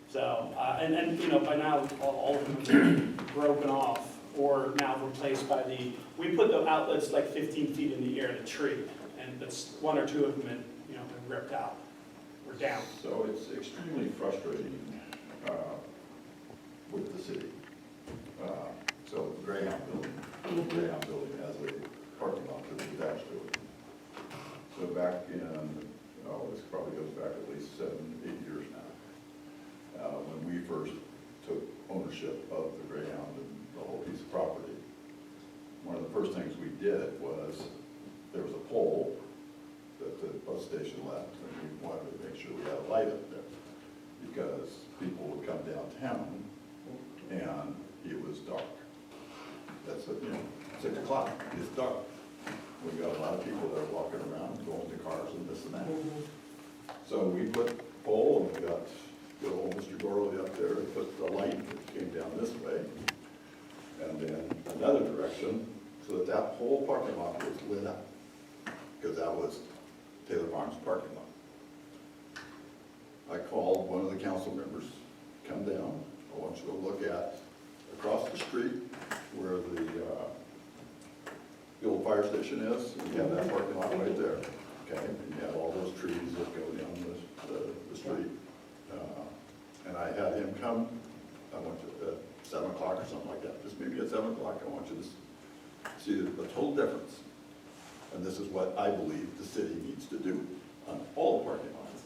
[SPEAKER 3] So, and by now, all of them are broken off or now replaced by we put the outlets like 15 feet in the air in a tree, and that's 1 or 2 of them, been ripped out or down.
[SPEAKER 10] So it's extremely frustrating with the city. So the Greyhound building has a parking lot that's attached to it. So back in, this probably goes back at least 7, 8 years now, when we first took ownership of the Greyhound and the whole piece of property, one of the first things we did was, there was a pole that the bus station left, and we wanted to make sure we had a light up there, because people would come downtown, and it was dark. That's it, 6 o'clock, it's dark. We got a lot of people that are walking around, going to cars and this and that. So we put a pole, and we got good old Mr. Gorley up there, and put the light that came down this way, and then another direction, so that whole parking lot was lit up, because that was Taylor Farms parking lot. I called one of the council members, come down, I want you to look at across the street where the old fire station is, and you have that parking lot right there, okay? And you have all those trees that go down the street. And I had him come, I want you to 7 o'clock or something like that. Just maybe at 7 o'clock, I want you to see the total difference. And this is what I believe the city needs to do on all the parking lots.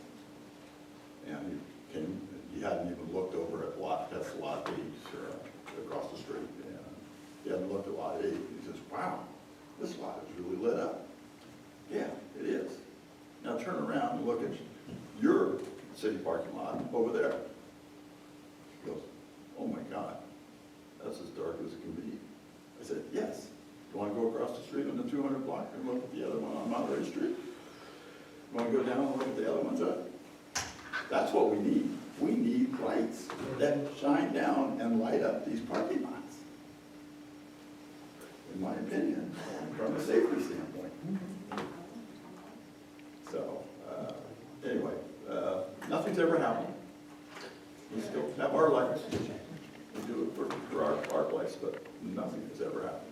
[SPEAKER 10] And he hadn't even looked over at that's lot 8 across the street. And he hadn't looked at lot 8. He says, wow, this lot is really lit up. Yeah, it is. Now turn around and look at your city parking lot over there. He goes, oh my God, that's as dark as it can be. I said, yes. You want to go across the street on the 200 block and look at the other one on Monterey Street? You want to go down and look at the other ones up? That's what we need. We need lights that shine down and light up these parking lots. In my opinion, from a safety standpoint. So, anyway, nothing's ever happened. We still have our lights. We do it for our place, but nothing has ever happened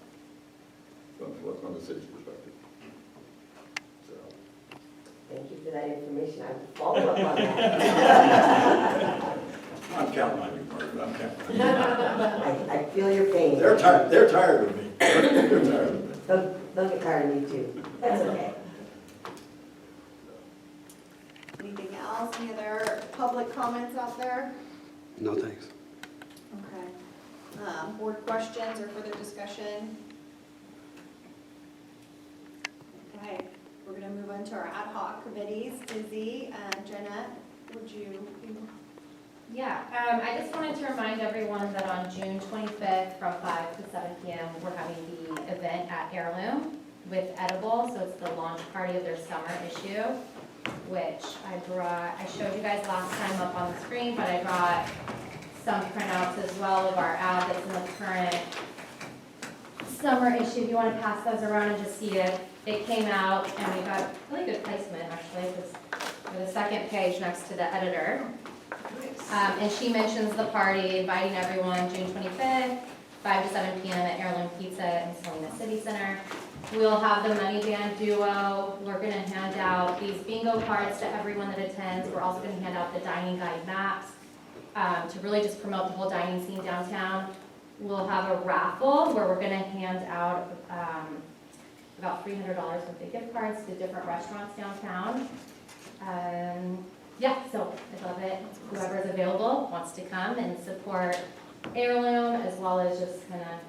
[SPEAKER 10] from the city's perspective. So.
[SPEAKER 7] Thank you for that information. I will follow up on that.
[SPEAKER 10] I'm counting on you, Margaret. I'm counting on you.
[SPEAKER 7] I feel your pain.
[SPEAKER 10] They're tired of me. They're tired of me.
[SPEAKER 7] They'll get tired of me too. That's okay.
[SPEAKER 1] Anything else? Any other public comments out there?
[SPEAKER 2] No, thanks.
[SPEAKER 1] Okay. Board questions or further discussion? Okay, we're gonna move on to our ad hoc committees. DISI, Jenna, would you?
[SPEAKER 8] Yeah, I just wanted to remind everyone that on June 25th from 5 to 7 p.m. we're having the event at Heirloom with Edible, so it's the launch party of their summer issue, which I showed you guys last time up on the screen, but I brought some printouts as well of our ad that's in the current summer issue. If you want to pass those around and just see it. It came out and we got really good placement actually, because for the second page next to the editor. And she mentions the party, inviting everyone June 25th, 5 to 7 p.m. at Heirloom Pizza in Salinas City Center. We'll have the Money Band duo. We're going to hand out these bingo cards to everyone that attends. We're also going to hand out the dining guide maps to really just promote the whole dining scene downtown. We'll have a raffle where we're going to hand out about $300 worth of gift cards to different restaurants downtown. Yeah, so I love it. Whoever is available wants to come and support Heirloom as well as just kind of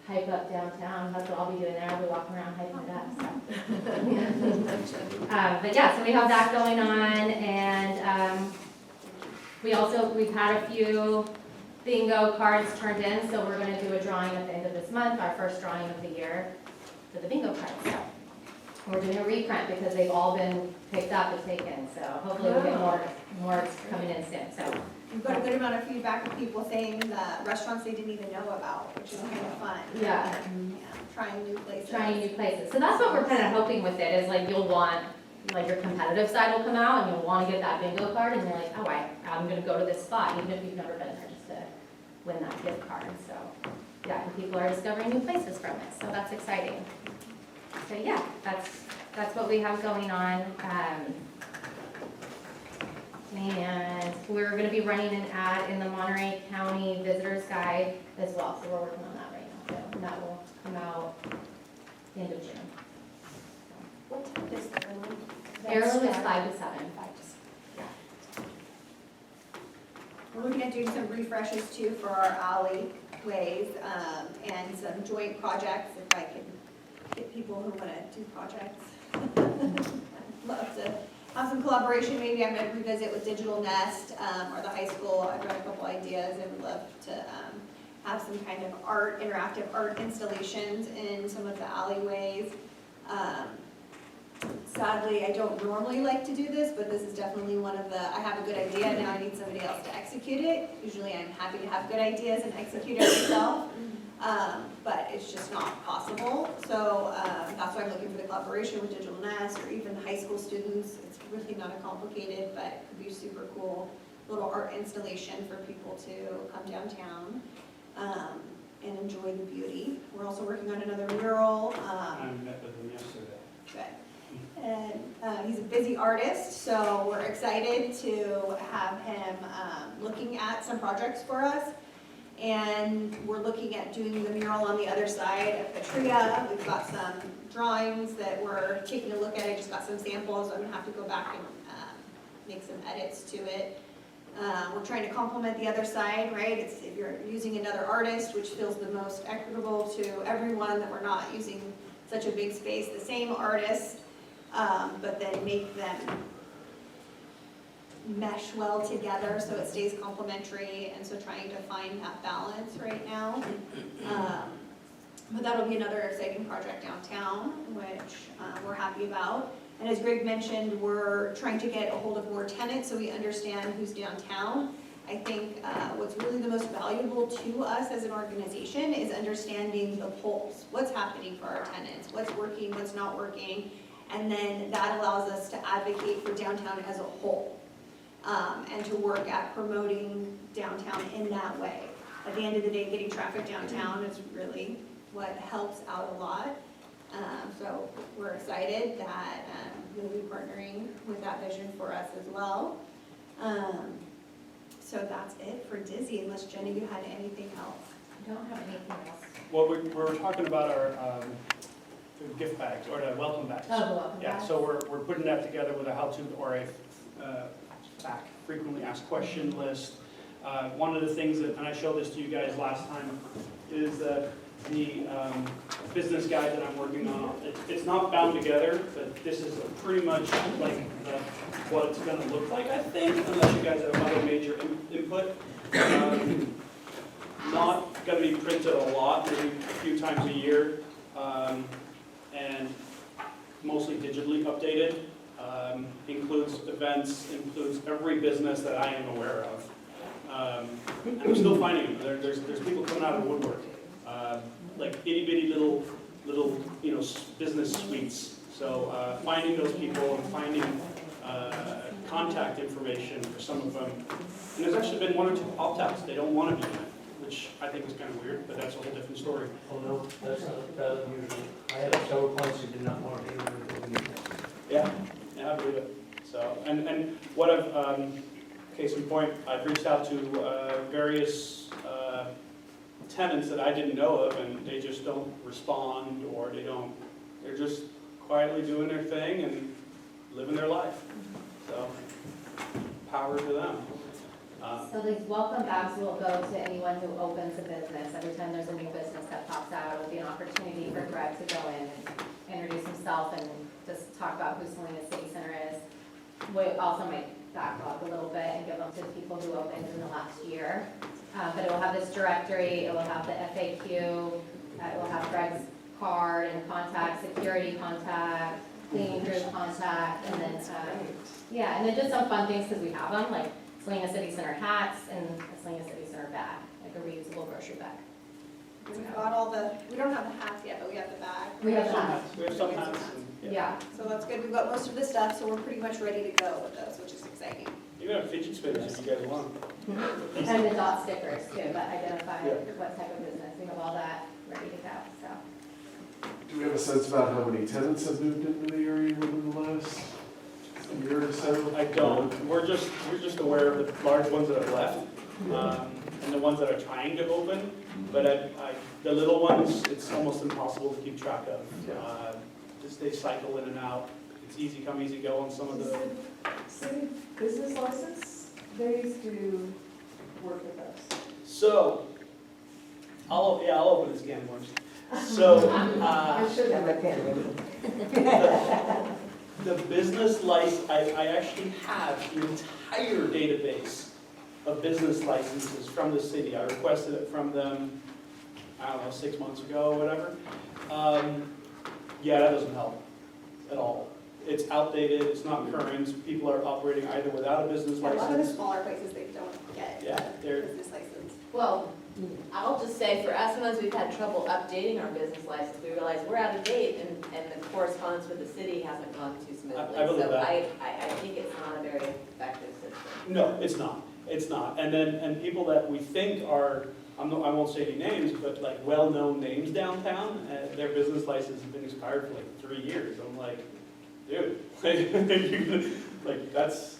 [SPEAKER 8] hype up downtown. That's what I'll be doing there. I'll be walking around hyping it up. So. But yeah, so we have that going on, and we've had a few bingo cards turned in, so we're going to do a drawing at the end of this month, our first drawing of the year for the bingo cards. So we're doing a reprint because they've all been picked up and taken, so hopefully we'll get more coming in soon. So
[SPEAKER 1] We've got a good amount of feedback of people saying the restaurants they didn't even know about, which is kind of fun.
[SPEAKER 8] yeah,
[SPEAKER 1] Trying new places.
[SPEAKER 8] trying new places. So that's what we're kind of hoping with it, is like you'll want, like your competitive side will come out and you'll want to get that bingo card and you're like, oh, I'm going to go to this spot, even if you've never been there, just to win that gift card. So yeah, and people are discovering new places from it, so that's exciting. So yeah, that's what we have going on. And we're going to be running an ad in the Monterey County Visitors Guide as well, so we're working on that right now. So, and that will come out the end of June.
[SPEAKER 1] What time is the early?
[SPEAKER 8] Heirloom is 5 to 7.
[SPEAKER 1] We're looking at doing some refreshes too for our alleyways, and some joint projects, if I can get people who want to do projects. I'd love to have some collaboration. Maybe I'm going to revisit with Digital Nest or the high school. I've got a couple ideas and would love to have some kind of interactive art installations in some of the alleyways. Sadly, I don't normally like to do this, but this is definitely one of the, I have a good idea, now I need somebody else to execute it. Usually I'm happy to have good ideas and execute it myself, but it's just not possible. So that's why I'm looking for the collaboration with Digital Nest or even the high school students. It's really not a complicated, but it could be super cool little art installation for people to come downtown and enjoy the beauty. We're also working on another mural.
[SPEAKER 3] I met with him yesterday.
[SPEAKER 1] Good. And he's a busy artist, so we're excited to have him looking at some projects for us. And we're looking at doing the mural on the other side of Patria. We've got some drawings that we're taking a look at. I just got some samples. I'm gonna have to go back and make some edits to it. We're trying to complement the other side, right? It's if you're using another artist, which feels the most equitable to everyone, that we're not using such a big space, the same artist, but then make them mesh well together so it stays complementary, and so trying to find that balance right now. But that'll be another exciting project downtown, which we're happy about. And as Greg mentioned, we're trying to get a hold of more tenants so we understand who's downtown. I think what's really the most valuable to us as an organization is understanding the pulse. What's happening for our tenants, what's working, what's not working, and then that allows us to advocate for downtown as a whole. And to work at promoting downtown in that way. At the end of the day, getting traffic downtown is really what helps out a lot. So we're excited that you'll be partnering with that vision for us as well. So that's it for DISI, unless Jenny, you had anything else?
[SPEAKER 8] I don't have anything else.
[SPEAKER 3] Well, we're talking about our gift bags, or the welcome bags.
[SPEAKER 8] Oh, the welcome
[SPEAKER 3] Yeah,
[SPEAKER 8] bags.
[SPEAKER 3] so we're putting that together with a how-to or a frequently asked question list. One of the things that, and I showed this to you guys last time, is that the business guide that I'm working on, it's not bound together, but this is pretty much like what it's gonna look like, I think, unless you guys have other major input. Not gonna be printed a lot, maybe a few times a year, and mostly digitally updated. Includes events, includes every business that I am aware of. And I'm still finding them. There's people coming out of the woodwork, like itty bitty little business suites. So finding those people and finding contact information for some of them. And there's actually been one or two opt-outs. They don't want to be in it, which I think is kind of weird, but that's a whole different story.
[SPEAKER 6] Oh, no, that's not that unusual. I had several clients who did not want to be in the building.
[SPEAKER 3] Yeah, I believe it. So, and what I've, case in point, I've reached out to various tenants that I didn't know of, and they just don't respond, or they're just quietly doing their thing and living their life. So, power to them.
[SPEAKER 8] So these welcome bags will go to anyone who opens a business. Every time there's a new business that pops out, it'll be an opportunity for Greg to go in and introduce himself and just talk about who Salinas City Center is. We also might back up a little bit and give them to the people who opened in the last year. But it will have this directory, it will have the FAQ, it will have Greg's card and contact, security contact, cleaning crew contact, and then, and then just some fun things because we have them, like Salinas City Center hats and a Salinas City Center bag, like a reusable grocery bag.
[SPEAKER 1] We've got we don't have the hats yet, but we have the bag.
[SPEAKER 8] We have
[SPEAKER 3] some
[SPEAKER 8] that.
[SPEAKER 3] hats. We have some hats. and-
[SPEAKER 8] Yeah.
[SPEAKER 1] So that's good. We've got most of the stuff, so we're pretty much ready to go with those, which is exciting.
[SPEAKER 3] You have fidget spinners if you guys want.
[SPEAKER 8] And the dot stickers too, that identify
[SPEAKER 3] Yeah.
[SPEAKER 8] what type of business. We have all that ready to go, so.
[SPEAKER 11] Do we have a sense about how many tenants have moved into the area within the last year or so?
[SPEAKER 3] I don't. We're just aware of the large ones that have left, and the ones that are trying to open. But the little ones, it's almost impossible to keep track of. Just they cycle in and out. It's easy come, easy go on some of the.
[SPEAKER 12] City business license, they used to work with us.
[SPEAKER 3] So, I'll open this can of worms. So,
[SPEAKER 12] I should have a pen.
[SPEAKER 3] the business license, I actually have an entire database of business licenses from the city. I requested it from them, I don't know, 6 months ago or whatever. Yeah, that doesn't help at all. It's outdated, it's not current, people are operating either without a business
[SPEAKER 1] A lot of the
[SPEAKER 3] license.
[SPEAKER 1] smaller places, they don't get
[SPEAKER 3] Yeah, they're,
[SPEAKER 1] a business license.
[SPEAKER 13] Well, I'll just say, for us, sometimes we've had trouble updating our business license. We realize we're out of date, and the correspondence with the city hasn't gone too smoothly.
[SPEAKER 3] I believe
[SPEAKER 13] So
[SPEAKER 3] that.
[SPEAKER 13] I think it's not a very effective system.
[SPEAKER 3] no, it's not. And people that we think are, I won't say any names, but like well-known names downtown, their business license has been expired for like 3 years. I'm like, dude, like that's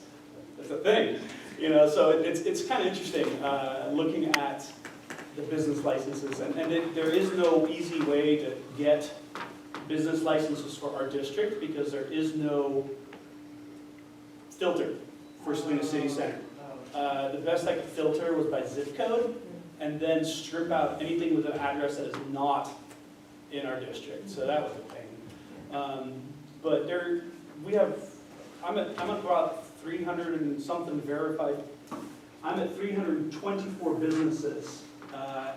[SPEAKER 3] a thing, so it's kind of interesting looking at the business licenses, and there is no easy way to get business licenses for our district because there is no filter for Salinas City Center. The best I could filter was by zip code and then strip out anything with an address that is not in our district, so that was a pain. But I'm at about 300 and something verified. I'm at 324 businesses,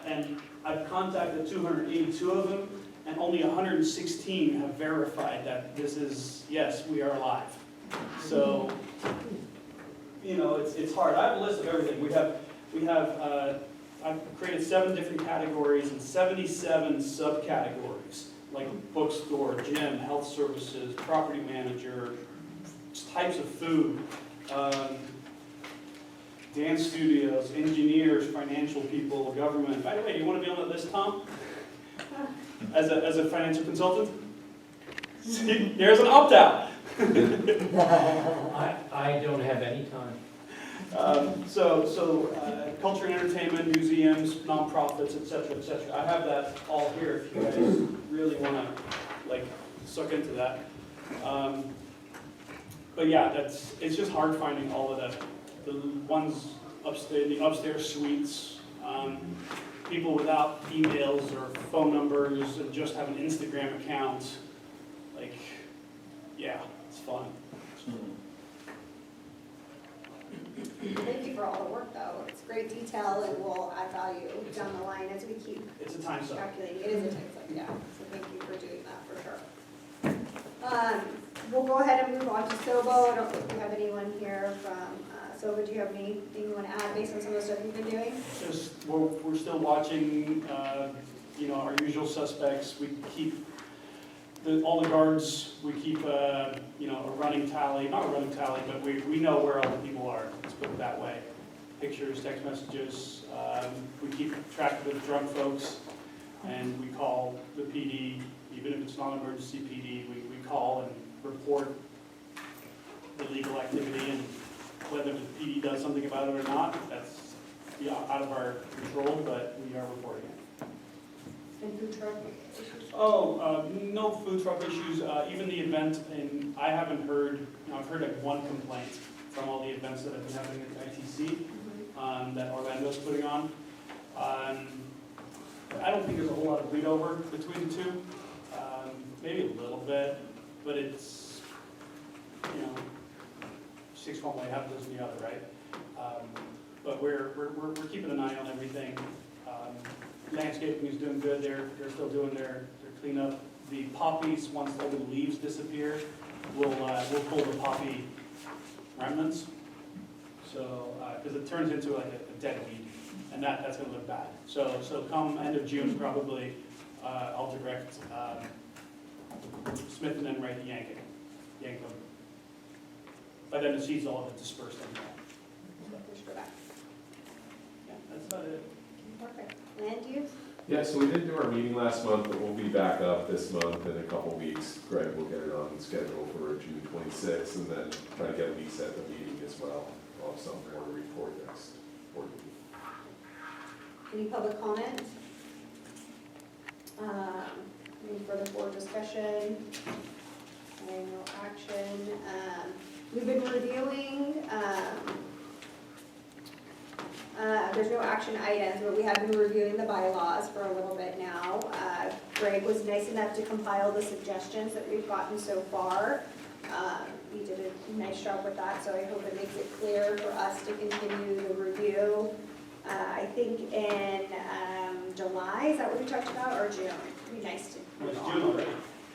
[SPEAKER 3] and I've contacted 282 of them, and only 116 have verified that this is, yes, we are alive. So, you know, it's hard. I have a list of everything. I've created 7 different categories and 77 subcategories, like bookstore, gym, health services, property manager, types of food, dance studios, engineers, financial people, government. By the way, do you want to be on that list, Tom? As a financial consultant? See, there's an opt-out.
[SPEAKER 6] I don't have any time.
[SPEAKER 3] Culture and entertainment, museums, nonprofits, et cetera, et cetera. I have that all here if you guys really want to like suck into that. But yeah, it's just hard finding all of the ones upstairs, the upstairs suites, people without emails or phone numbers and just have an Instagram account. Like, yeah, it's fun.
[SPEAKER 1] Thank you for all the work, though. It's great detail, and will add value down the line as we keep
[SPEAKER 3] It's a time suck.
[SPEAKER 1] calculating. It is a time suck, yeah. So thank you for doing that for sure. We'll go ahead and move on to SOBO. I don't think we have anyone here from SOBO. Do you have anything you want to add based on some of the stuff you've been doing?
[SPEAKER 3] Just, we're still watching, our usual suspects. We keep all the guards, we keep, a running tally, not a running tally, but we know where all the people are, let's put it that way. Pictures, text messages, we keep track of the drunk folks, and we call the PD, even if it's not an emergency PD, we call and report illegal activity, and whether the PD does something about it or not, that's out of our control, but we are reporting it.
[SPEAKER 1] And food truck issues?
[SPEAKER 3] No food truck issues, even the event, and I haven't heard, I've heard like one complaint from all the events that have been happening at ITC, that Orlando's putting on. I don't think there's a whole lot of bleed over between the two, maybe a little bit, but it's, 6 one way, half a dozen the other, right? But we're keeping an eye on everything. Landscaping is doing good. They're still doing their cleanup. The poppies, once all the leaves disappear, we'll pull the poppy remnants. So, because it turns into like a dead weed, and that's going to look bad. So come end of June, probably, I'll direct Smith and then Ray to yank them. By then the seeds all have dispersed anyway.
[SPEAKER 1] Just go back.
[SPEAKER 3] Yeah, that's about it.
[SPEAKER 1] Perfect. Land use?
[SPEAKER 11] Yeah, so we didn't do our meeting last month, but we'll be back up this month in a couple weeks. Greg will get it on schedule for June 26th, and then try to get a week set the meeting as well. We'll have some more to report next board meeting.
[SPEAKER 1] Any public comment? Any further board discussion? No action. We've been reviewing, there's no action items, but we have been reviewing the bylaws for a little bit now. Greg was nice enough to compile the suggestions that we've gotten so far. He did a nice job with that, so I hope it makes it clear for us to continue the review. I think in July, is that what we talked about, or June? It'd be nice to move
[SPEAKER 3] It's
[SPEAKER 1] on.
[SPEAKER 3] June already.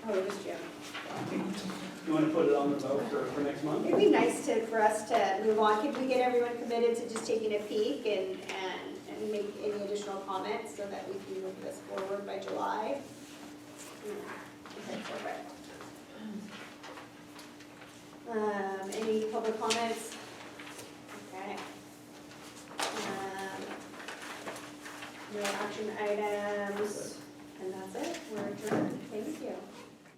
[SPEAKER 1] Oh, it is June.
[SPEAKER 3] You want to put it on the vote for next month?
[SPEAKER 1] It'd be nice for us to move on. Could we get everyone committed to just taking a peek and make any additional comments so that we can move this forward by July? Okay, perfect. Any public comments? Okay. No action items, and that's it. We're adjourned. Thank you.